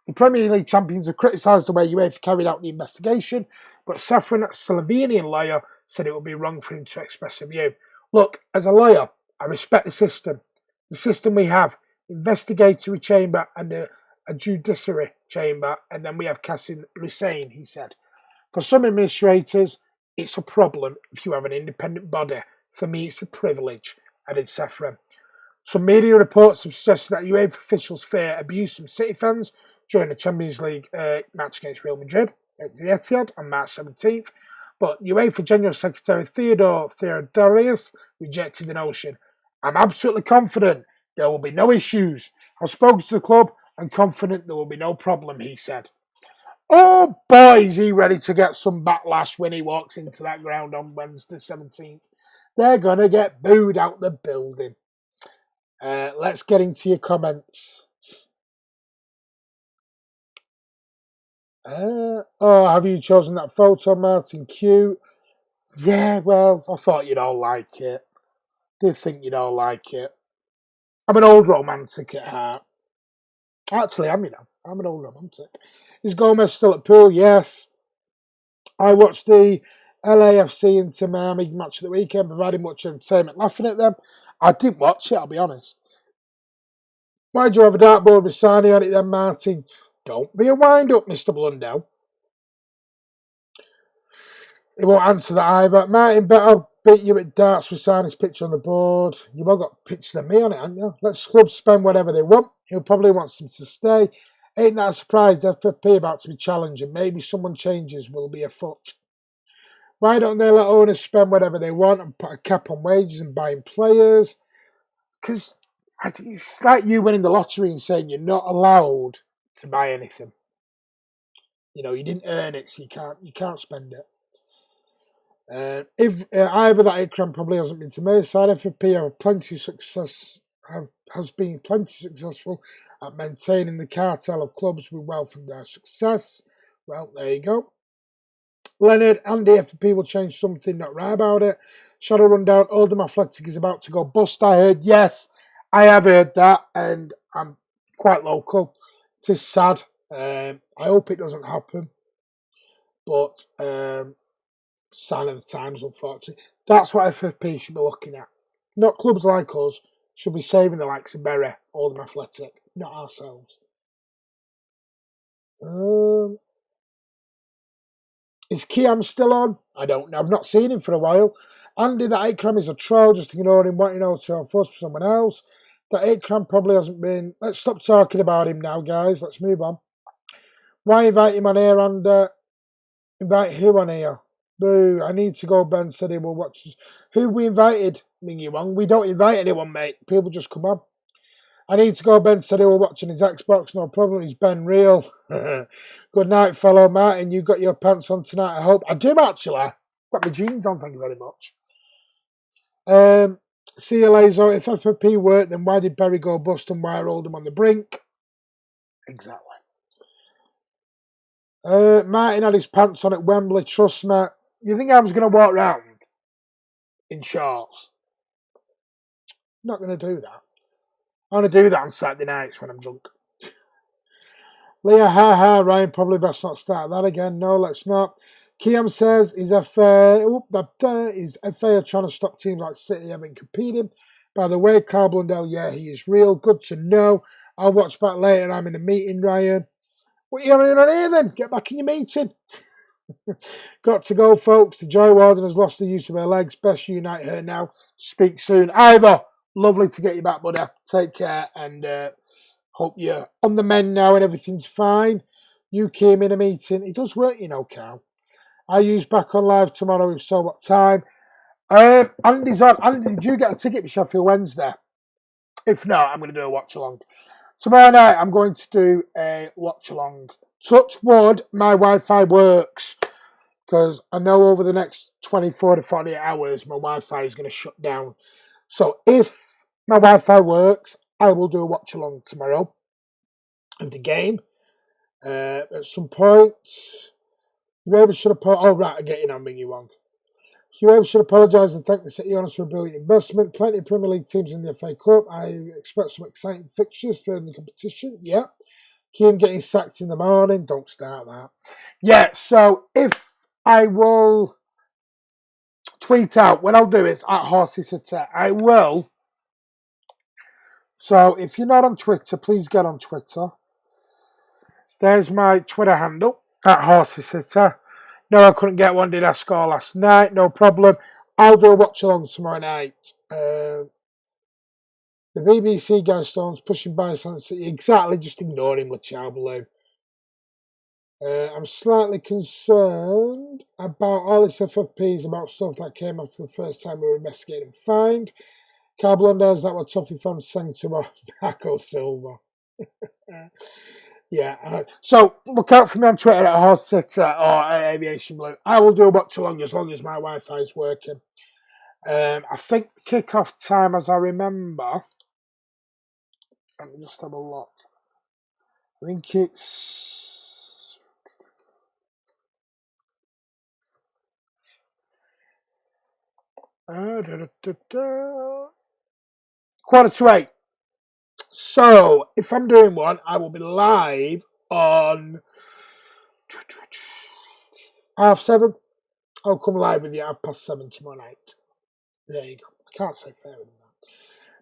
Speaker 1: The Premier League champions have criticised the way UEFA carried out the investigation, but Seferin, a Slovenian lawyer, said it would be wrong for him to express a view. Look, as a lawyer, I respect the system. The system we have, investigatory chamber and a judiciary chamber, and then we have CAS in Lucerne, he said. For some administrators, it's a problem if you have an independent body. For me, it's a privilege, added Seferin. Some media reports have suggested that UEFA officials fear abuse from City fans during the Champions League match against Real Madrid at the Etihad on March 17th. But UEFA General Secretary Theodore Theodorius rejected the notion. I'm absolutely confident there will be no issues. I've spoken to the club and confident there will be no problem, he said. Oh boy, is he ready to get some backlash when he walks into that ground on Wednesday 17th. They're going to get booed out the building. Let's get into your comments. Have you chosen that photo, Martin? Cute. Yeah, well, I thought you'd all like it. Did think you'd all like it. I'm an old romantic at heart. Actually, I'm an old romantic. Is Gomez still at pool? Yes. I watched the LAFC into Miami match of the weekend, providing much entertainment, laughing at them. I didn't watch it, I'll be honest. Why'd you have a dartboard with Sani on it then, Martin? Don't be a wind-up, Mr. Blundell. He won't answer that either. Martin, better beat you at darts with Sani's picture on the board. You've all got pictures of me on it, haven't you? Let clubs spend whatever they want. He'll probably want them to stay. Ain't that a surprise? FFP about to be challenging. Maybe someone changes will be afoot. Why don't they let owners spend whatever they want and put a cap on wages and buying players? Because it's like you winning the lottery and saying you're not allowed to buy anything. You know, you didn't earn it, so you can't spend it. If either that Ikram probably hasn't been to Merseyside, FFP has been plenty successful at maintaining the cartel of clubs with wealth from their success. Well, there you go. Leonard and the FFP will change something not right about it. Shadow Rundown, Oldham Athletic is about to go bust, I heard. Yes, I have heard that, and I'm quite local. It is sad. I hope it doesn't happen. But sign of the times, unfortunately. That's what FFP should be looking at. Not clubs like us should be saving the likes of Bury, Oldham Athletic, not ourselves. Is Kiam still on? I don't know. I've not seen him for a while. Andy, that Ikram is a troll. Just ignore him. Wanting to force for someone else. That Ikram probably hasn't been. Let's stop talking about him now, guys. Let's move on. Why invite him on here and invite who on here? Boo. I need to go. Ben said he will watch. Who we invited? Ming Yu Wang. We don't invite anyone, mate. People just come on. I need to go. Ben said he will watching his Xbox. No problem. He's Ben Real. Good night, fellow Martin. You got your pants on tonight, I hope. I do, actually. Got my jeans on, thank you very much. See you later. If FFP worked, then why did Bury go bust and why are Oldham on the brink? Exactly. Martin had his pants on at Wembley. Trust me. You think I was going to walk round in shorts? Not going to do that. I'm going to do that on Saturday nights when I'm drunk. Leah, Ryan, probably best not start that again. No, let's not. Kiam says his FA are trying to stop teams like City having competing. By the way, Carl Blundell, yeah, he is real. Good to know. I'll watch back later. I'm in a meeting, Ryan. What are you doing on here then? Get back in your meeting. Got to go, folks. The Joy Warden has lost the use of her legs. Best unite her now. Speak soon. Ivor, lovely to get you back, buddy. Take care and hope you're on the mend now and everything's fine. You came in a meeting. It does work, you know, Carl. I use back on live tomorrow, if so, what time? Andy's on. Andy, did you get a ticket for Sheffield Wednesday? If not, I'm going to do a watch-along. Tomorrow night, I'm going to do a watch-along. Touch wood, my Wi-Fi works. Because I know over the next 24 to 48 hours, my Wi-Fi is going to shut down. So if my Wi-Fi works, I will do a watch-along tomorrow of the game. At some point, you should apologise. Oh, right, I'm getting on Ming Yu Wang. You should apologise and thank the City owners for a brilliant investment. Plenty of Premier League teams in the FA Cup. I expect some exciting fixtures for the competition. Yeah. Kiam getting sacked in the morning. Don't start that. Yeah, so if I will tweet out, what I'll do is at Horsey City, I will. So if you're not on Twitter, please get on Twitter. There's my Twitter handle at Horsey City. No, I couldn't get one. Did I score last night? No problem. I'll do a watch along tomorrow night. The BBC guy Stones pushing by City. Exactly. Just ignore him with Charbellew. I'm slightly concerned about all this FFPs about stuff that came after the first time we were investigating and fined. Car blunders that were Toffee fans sang to Marco Silva. Yeah, so look out for me on Twitter at Horse Sitter or at Aviation Blue. I will do a watch along as long as my Wi-Fi is working. I think kick-off time, as I remember, let me just have a look. I think it's 7:45. So, if I'm doing one, I will be live on 7:30. I'll come live with you at 7:30 tomorrow night. There you go. I can't say fairer than that.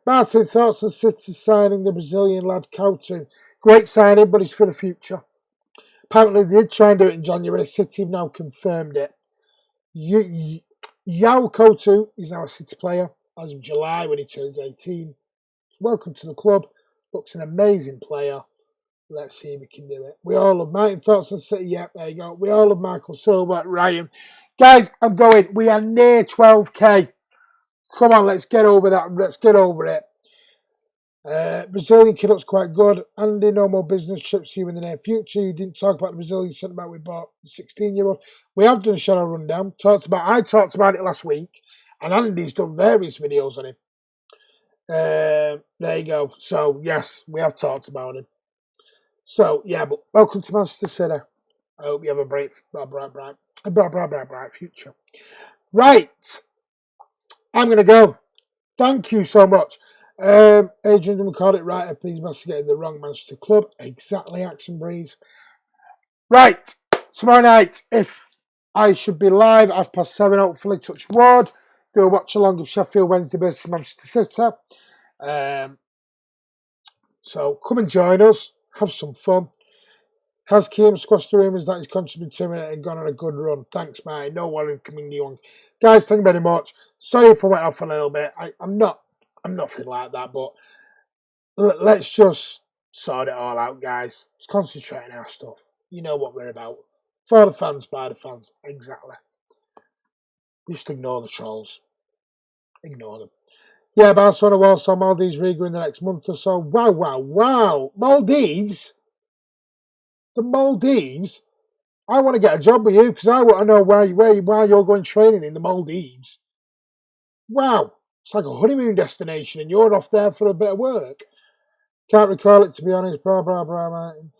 Speaker 1: Martin, thoughts on City signing the Brazilian lad Couto? Great signing, but it's for the future. Apparently, they did try and do it in January. City have now confirmed it. Yao Couto is now a City player as of July when he turns 18. Welcome to the club. Looks an amazing player. Let's see if we can do it. We all love Martin. Thoughts on City? Yep, there you go. We all love Michael Silva, Ryan. Guys, I'm going. We are near 12k. Come on, let's get over that. Let's get over it. Brazilian kid looks quite good. Andy, no more business trips to you in the near future. You didn't talk about the Brazilian centre-back we bought, the 16-year-old. We have done a shadow rundown. I talked about it last week, and Andy's done various videos on him. There you go. So, yes, we have talked about him. So, yeah, but welcome to Manchester City. I hope you have a bright future. Right. I'm going to go. Thank you so much. Adrian, we called it right up. He's investigating the wrong Manchester club. Exactly, Action Breeze. Right. Tomorrow night, if I should be live, 7:30, hopefully, touch wood. Do a watch along of Sheffield Wednesday versus Manchester City. So come and join us. Have some fun. Has Kiam squashed the rumours that he's contributed to it and gone on a good run? Thanks, mate. No worry, coming young. Guys, thank you very much. Sorry if I went off a little bit. I'm nothing like that, but let's just sort it all out, guys. Let's concentrate on our stuff. You know what we're about. For the fans, by the fans. Exactly. Just ignore the trolls. Ignore them. Yeah, Barcelona, Warsaw, Maldives, Riga in the next month or so. Wow. Maldives? The Maldives? I want to get a job with you because I want to know why you're going training in the Maldives. Wow. It's like a honeymoon destination and you're off there for a bit of work. Can't recall it, to be honest. Martin.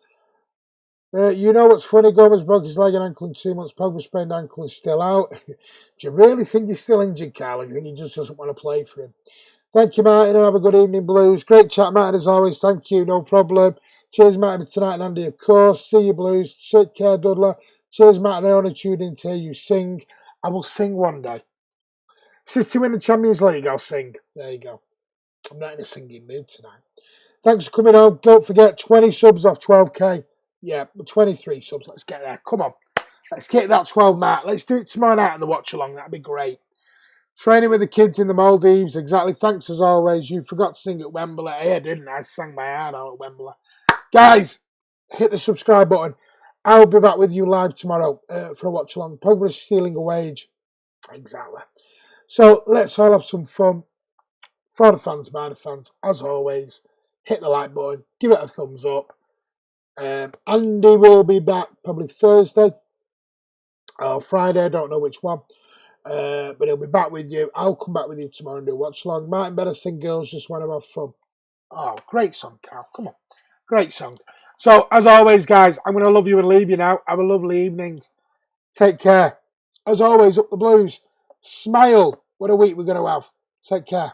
Speaker 1: You know what's funny? Gomez broke his leg and ankle in 2 months. Pogba sprained ankle is still out. Do you really think he's still injured, Carl? I think he just doesn't want to play for him. Thank you, Martin, and have a good evening, Blues. Great chat, Martin, as always. Thank you, no problem. Cheers, Martin, tonight, and Andy, of course. See you, Blues. Take care, Dudley. Cheers, Martin. I only tuned in to hear you sing. I will sing one day. City win the Champions League, I'll sing. There you go. I'm not in a singing mood tonight. Thanks for coming on. Don't forget, 20 subs off 12k. Yeah, 23 subs. Let's get there. Come on. Let's get that 12 mark. Let's do it tomorrow night on the watch along. That'd be great. Training with the kids in the Maldives. Exactly. Thanks as always. You forgot to sing at Wembley. Yeah, didn't I? I sang my heart out at Wembley. Guys, hit the subscribe button. I'll be back with you live tomorrow for a watch along. Pogba is stealing a wage. Exactly. So let's all have some fun. For the fans, by the fans. As always, hit the like button. Give it a thumbs up. Andy will be back probably Thursday or Friday. I don't know which one. But he'll be back with you. I'll come back with you tomorrow and do a watch along. Martin better sing Girls Just Want to Have Fun. Oh, great song, Carl. Come on. Great song. So, as always, guys, I'm going to love you and leave you now. Have a lovely evening. Take care. As always, up the Blues. Smile. What a week we're going to have. Take care.